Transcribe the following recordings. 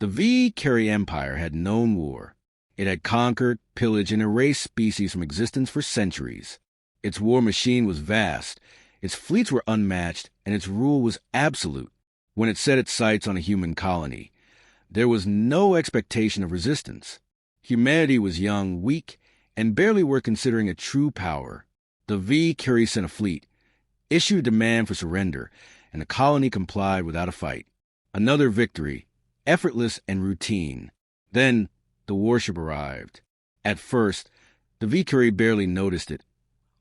The V-Carry Empire had known war. It had conquered, pillaged, and erased species from existence for centuries. Its war machine was vast, its fleets were unmatched, and its rule was absolute. When it set its sights on a human colony, there was no expectation of resistance. Humanity was young, weak, and barely worth considering a true power. The V-Carry sent a fleet, issued a demand for surrender, and the colony complied without a fight. Another victory, effortless and routine. Then the warship arrived. At first, the V-Carry barely noticed it.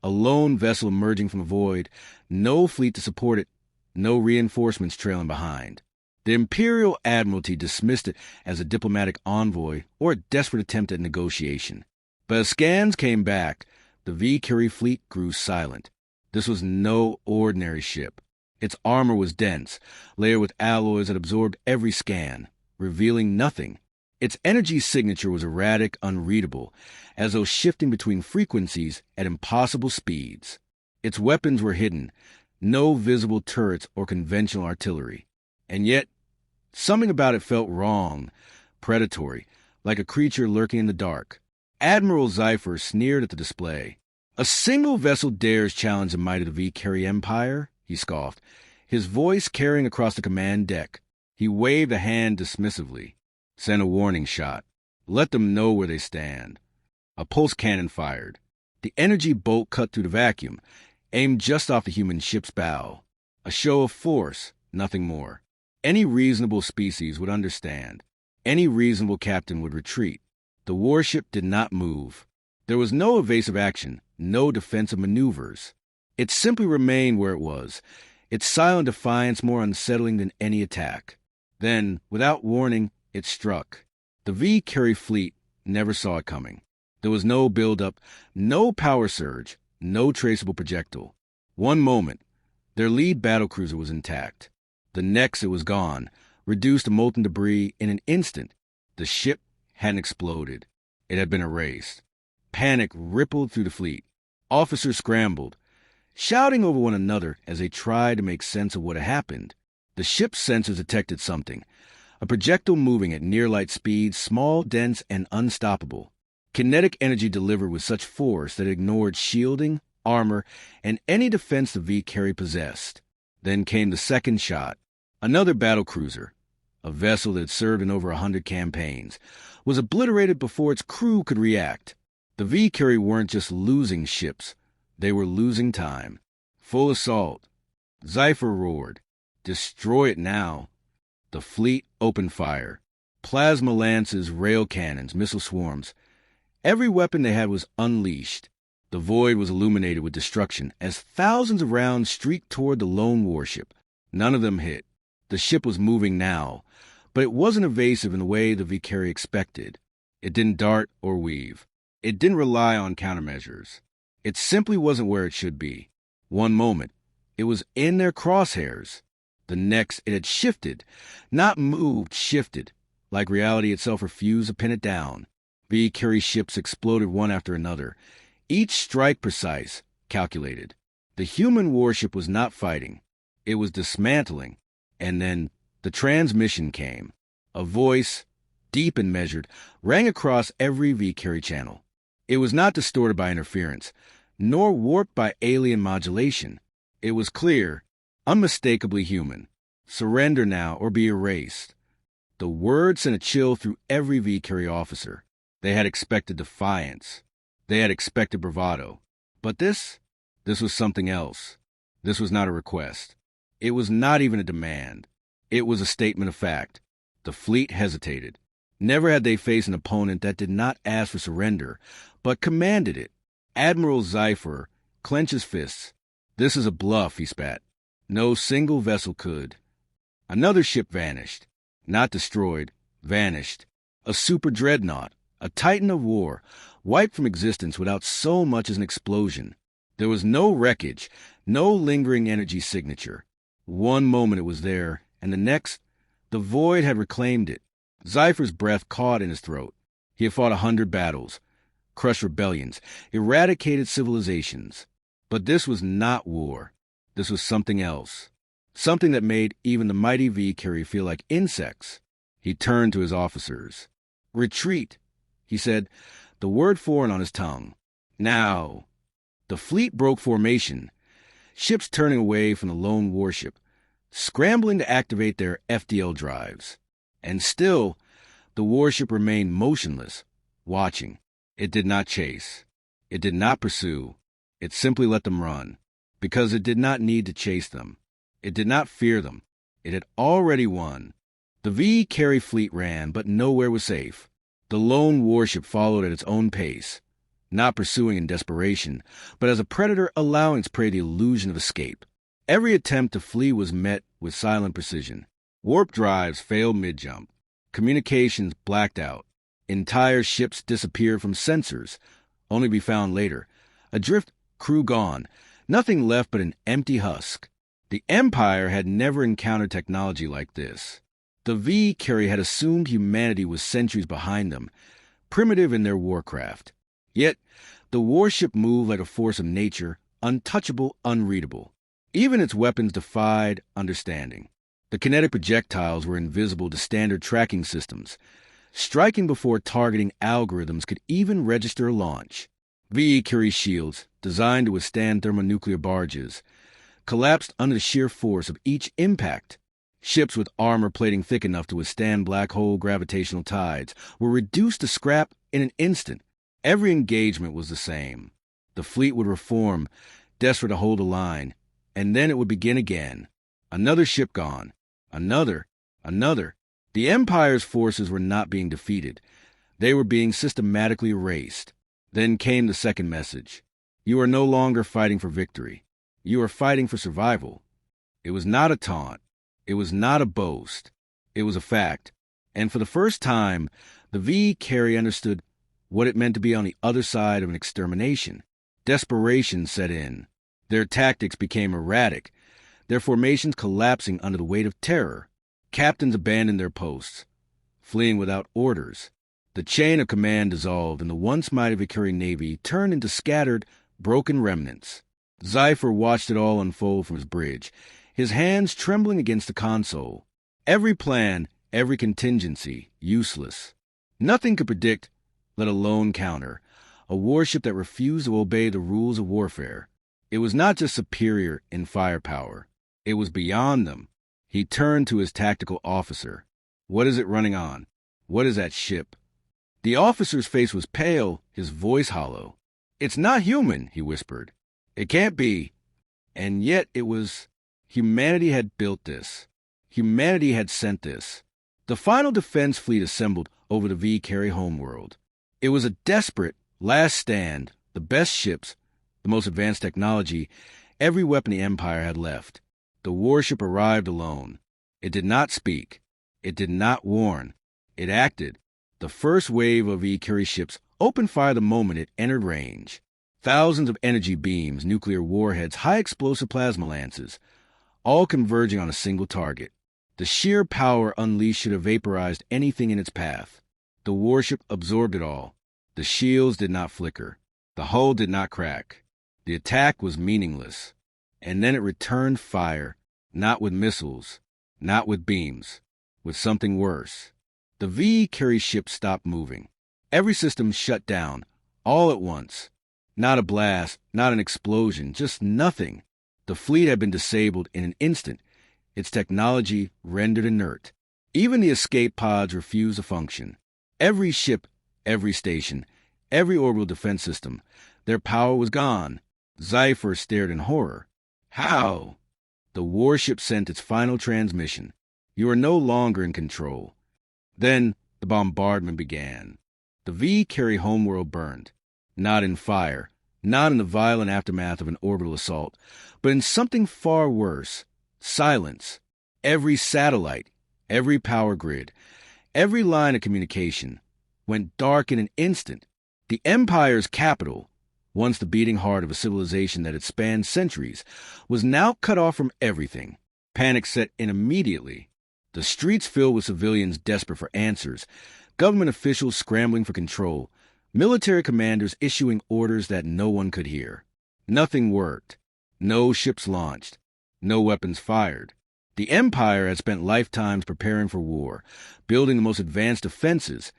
A lone vessel emerging from the void, no fleet to support it, no reinforcements trailing behind. The Imperial Admiralty dismissed it as a diplomatic envoy or a desperate attempt at negotiation. But as scans came back, the V-Carry fleet grew silent. This was no ordinary ship. Its armor was dense, layered with alloys that absorbed every scan, revealing nothing. Its energy signature was erratic, unreadable, as though shifting between frequencies at impossible speeds. Its weapons were hidden, no visible turrets or conventional artillery. And yet, something about it felt wrong, predatory, like a creature lurking in the dark. Admiral Zypher sneered at the display. "A single vessel dares challenge the might of the V-Carry Empire?" he scoffed, his voice carrying across the command deck. He waved a hand dismissively. "Send a warning shot. Let them know where they stand." A pulse cannon fired. The energy bolt cut through the vacuum, aimed just off the human ship's bow. A show of force, nothing more. Any reasonable species would understand. Any reasonable captain would retreat. The warship did not move. There was no evasive action, no defensive maneuvers. It simply remained where it was, its silent defiance more unsettling than any attack. Then, without warning, it struck. The V-Carry fleet never saw it coming. There was no build-up, no power surge, no traceable projectile. One moment, their lead battlecruiser was intact. The next, it was gone, reduced to molten debris in an instant. The ship hadn't exploded. It had been erased. Panic rippled through the fleet. Officers scrambled, shouting over one another as they tried to make sense of what had happened. The ship's sensors detected something. A projectile moving at near-light speed, small, dense, and unstoppable. Kinetic energy delivered with such force that it ignored shielding, armor, and any defense the V-Carry possessed. Then came the second shot. Another battlecruiser, a vessel that had served in over 100 campaigns, was obliterated before its crew could react. The V-Carry weren't just losing ships. They were losing time. Full assault. Zypher roared. "Destroy it now." The fleet opened fire. Plasma lances, rail cannons, missile swarms. Every weapon they had was unleashed. The void was illuminated with destruction as thousands of rounds streaked toward the lone warship. None of them hit. The ship was moving now, but it wasn't evasive in the way the V-Carry expected. It didn't dart or weave. It didn't rely on countermeasures. It simply wasn't where it should be. One moment, it was in their crosshairs. The next, it had shifted. Not moved, shifted. Like reality itself refused to pin it down. V-Carry ships exploded one after another. Each strike precise, calculated. The human warship was not fighting. It was dismantling. And then the transmission came. A voice, deep and measured, rang across every V-Carry channel. It was not distorted by interference, nor warped by alien modulation. It was clear, unmistakably human. Surrender now or be erased. The word sent a chill through every V-Carry officer. They had expected defiance. They had expected bravado. But this was something else. This was not a request. It was not even a demand. It was a statement of fact. The fleet hesitated. Never had they faced an opponent that did not ask for surrender, but commanded it. Admiral Zypher clenched his fists. "This is a bluff," he spat. "No single vessel could." Another ship vanished. Not destroyed, vanished. A super dreadnought, a titan of war, wiped from existence without so much as an explosion. There was no wreckage, no lingering energy signature. One moment it was there, and the next, the void had reclaimed it. Zypher's breath caught in his throat. He had fought 100 battles, crushed rebellions, eradicated civilizations. But this was not war. This was something else. Something that made even the mighty V-Carry feel like insects. He turned to his officers. "Retreat," he said, the word foreign on his tongue. "Now." The fleet broke formation, ships turning away from the lone warship, scrambling to activate their FDL drives. And still, the warship remained motionless, watching. It did not chase. It did not pursue. It simply let them run, because it did not need to chase them. It did not fear them. It had already won. The V carry fleet ran, but nowhere was safe. The lone warship followed at its own pace, not pursuing in desperation, but as a predator allowing its prey the illusion of escape. Every attempt to flee was met with silent precision. Warp drives failed mid-jump. Communications blacked out. Entire ships disappeared from sensors, only to be found later. Adrift, crew gone, nothing left but an empty husk. The Empire had never encountered technology like this. The V carry had assumed humanity was centuries behind them, primitive in their warcraft. Yet, the warship moved like a force of nature, untouchable, unreadable. Even its weapons defied understanding. The kinetic projectiles were invisible to standard tracking systems. Striking before targeting algorithms could even register a launch. V carry shields, designed to withstand thermonuclear barges, collapsed under the sheer force of each impact. Ships with armor plating thick enough to withstand black hole gravitational tides were reduced to scrap in an instant. Every engagement was the same. The fleet would reform, desperate to hold a line, and then it would begin again. Another ship gone. Another. The Empire's forces were not being defeated. They were being systematically erased. Then came the second message. You are no longer fighting for victory. You are fighting for survival. It was not a taunt. It was not a boast. It was a fact. And for the first time, the V carry understood what it meant to be on the other side of an extermination. Desperation set in. Their tactics became erratic, their formations collapsing under the weight of terror. Captains abandoned their posts, fleeing without orders. The chain of command dissolved, and the once mighty Vicary Navy turned into scattered, broken remnants. Zypher watched it all unfold from his bridge, his hands trembling against the console. Every plan, every contingency, useless. Nothing could predict, let alone counter, a warship that refused to obey the rules of warfare. It was not just superior in firepower. It was beyond them. He turned to his tactical officer. What is it running on? What is that ship? The officer's face was pale, his voice hollow. It's not human, he whispered. It can't be. And yet it was. Humanity had built this. Humanity had sent this. The final defense fleet assembled over the V carry homeworld. It was a desperate last stand, the best ships, the most advanced technology, every weapon the Empire had left. The warship arrived alone. It did not speak. It did not warn. It acted. The first wave of V-carry ships opened fire the moment it entered range. Thousands of energy beams, nuclear warheads, high-explosive plasma lances, all converging on a single target. The sheer power unleashed should have vaporized anything in its path. The warship absorbed it all. The shields did not flicker. The hull did not crack. The attack was meaningless. And then it returned fire, not with missiles, not with beams, with something worse. The V-carry ship stopped moving. Every system shut down, all at once. Not a blast, not an explosion, just nothing. The fleet had been disabled in an instant, its technology rendered inert. Even the escape pods refused to function. Every ship, every station, every orbital defense system, their power was gone. Zypher stared in horror. How? The warship sent its final transmission. You are no longer in control. Then the bombardment began. The V-carry homeworld burned, not in fire, not in the violent aftermath of an orbital assault, but in something far worse, silence. Every satellite, every power grid, every line of communication went dark in an instant. The Empire's capital, once the beating heart of a civilization that had spanned centuries, was now cut off from everything. Panic set in immediately. The streets filled with civilians desperate for answers, government officials scrambling for control, military commanders issuing orders that no one could hear. Nothing worked. No ships launched. No weapons fired. The Empire had spent lifetimes preparing for war, building the most advanced defenses,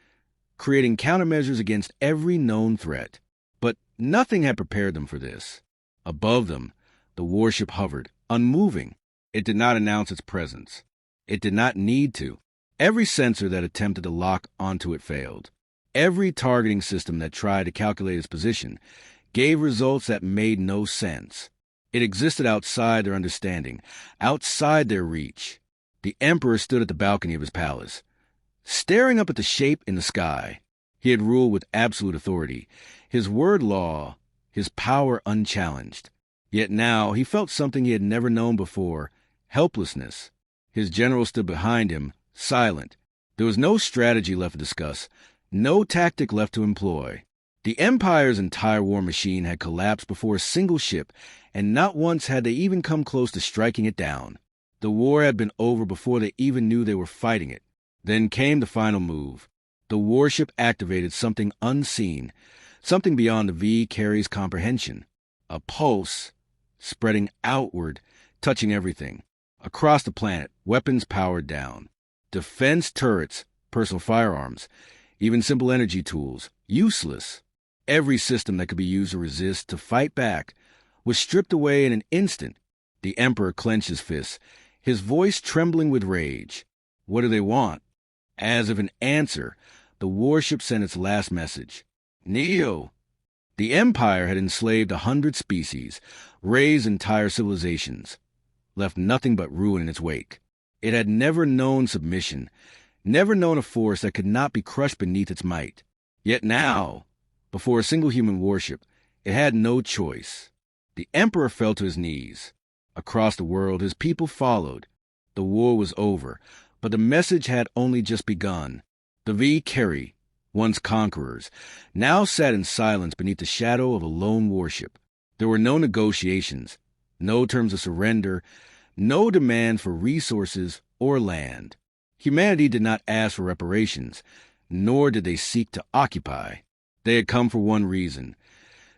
creating countermeasures against every known threat. But nothing had prepared them for this. Above them, the warship hovered, unmoving. It did not announce its presence. It did not need to. Every sensor that attempted to lock onto it failed. Every targeting system that tried to calculate its position gave results that made no sense. It existed outside their understanding, outside their reach. The Emperor stood at the balcony of his palace, staring up at the shape in the sky. He had ruled with absolute authority, his word law, his power unchallenged. Yet now he felt something he had never known before, helplessness. His general stood behind him, silent. There was no strategy left to discuss, no tactic left to employ. The Empire's entire war machine had collapsed before a single ship, and not once had they even come close to striking it down. The war had been over before they even knew they were fighting it. Then came the final move. The warship activated something unseen, something beyond the V-carrier's comprehension. A pulse, spreading outward, touching everything. Across the planet, weapons powered down. Defense turrets, personal firearms, even simple energy tools, useless. Every system that could be used to resist, to fight back, was stripped away in an instant. The Emperor clenched his fists, his voice trembling with rage. What do they want? As if an answer, the warship sent its last message. Neo! The Empire had enslaved 100 species, raised entire civilizations, left nothing but ruin in its wake. It had never known submission, never known a force that could not be crushed beneath its might. Yet now, before a single human warship, it had no choice. The Emperor fell to his knees. Across the world, his people followed. The war was over, but the message had only just begun. The V-carrier, once conquerors, now sat in silence beneath the shadow of a lone warship. There were no negotiations, no terms of surrender, no demand for resources or land. Humanity did not ask for reparations, nor did they seek to occupy. They had come for one reason,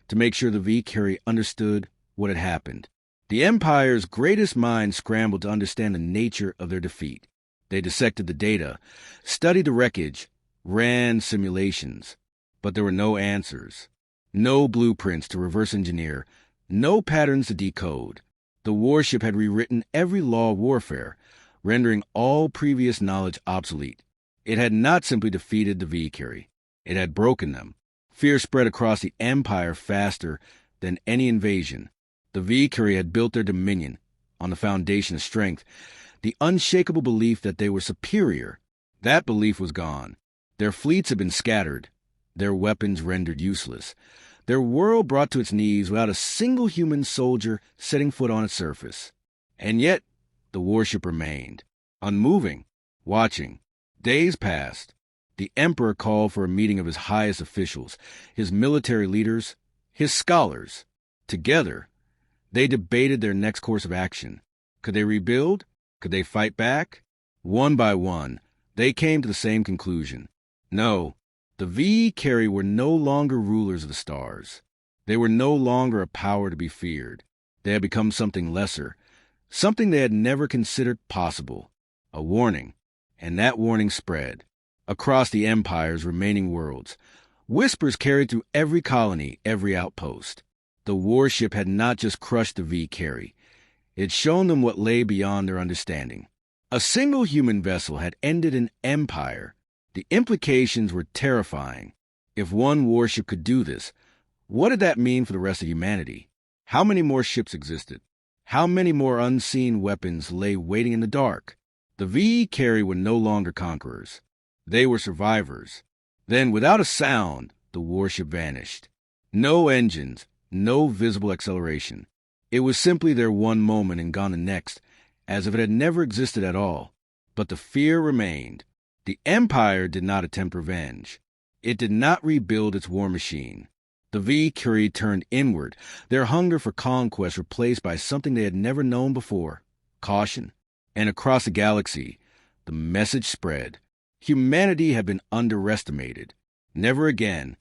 to make sure the V-carrier understood what had happened. The Empire's greatest minds scrambled to understand the nature of their defeat. They dissected the data, studied the wreckage, ran simulations. But there were no answers, no blueprints to reverse engineer, no patterns to decode. The warship had rewritten every law of warfare, rendering all previous knowledge obsolete. It had not simply defeated the V-carrier. It had broken them. Fear spread across the Empire faster than any invasion. The V-carrier had built their dominion on the foundation of strength, the unshakable belief that they were superior. That belief was gone. Their fleets had been scattered, their weapons rendered useless, their world brought to its knees without a single human soldier setting foot on its surface. And yet, the warship remained, unmoving, watching. Days passed. The Emperor called for a meeting of his highest officials, his military leaders, his scholars. Together, they debated their next course of action. Could they rebuild? Could they fight back? One by one, they came to the same conclusion. No, the V-carrier were no longer rulers of the stars. They were no longer a power to be feared. They had become something lesser, something they had never considered possible. A warning, and that warning spread. Across the Empire's remaining worlds, whispers carried through every colony, every outpost. The warship had not just crushed the V-carrier. It had shown them what lay beyond their understanding. A single human vessel had ended an empire. The implications were terrifying. If one warship could do this, what did that mean for the rest of humanity? How many more ships existed? How many more unseen weapons lay waiting in the dark? The V-carrier were no longer conquerors. They were survivors. Then, without a sound, the warship vanished. No engines, no visible acceleration. It was simply there one moment and gone the next, as if it had never existed at all. But the fear remained. The Empire did not attempt revenge. It did not rebuild its war machine. The V-carrier turned inward, their hunger for conquest replaced by something they had never known before, caution. And across the galaxy, the message spread. Humanity had been underestimated. Never again